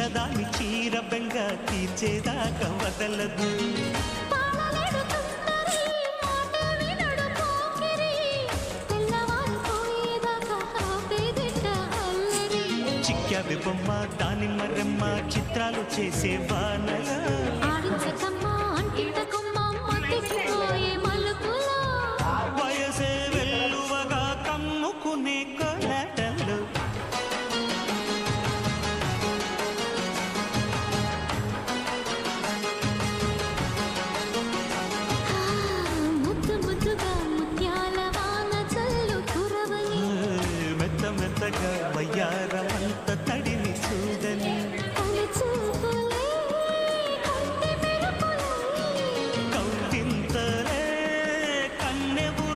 చిన్నదాని చీర బెంగ తీర్చేదాకా వదలదు. చిక్కావి బొమ్మ దానిమ్మ రెమ్మ చిత్రాలు చేసే వానల వయసే వెల్లువగా కమ్ముకునే కొలటలు. మెత్త మెత్తగా వయ్యార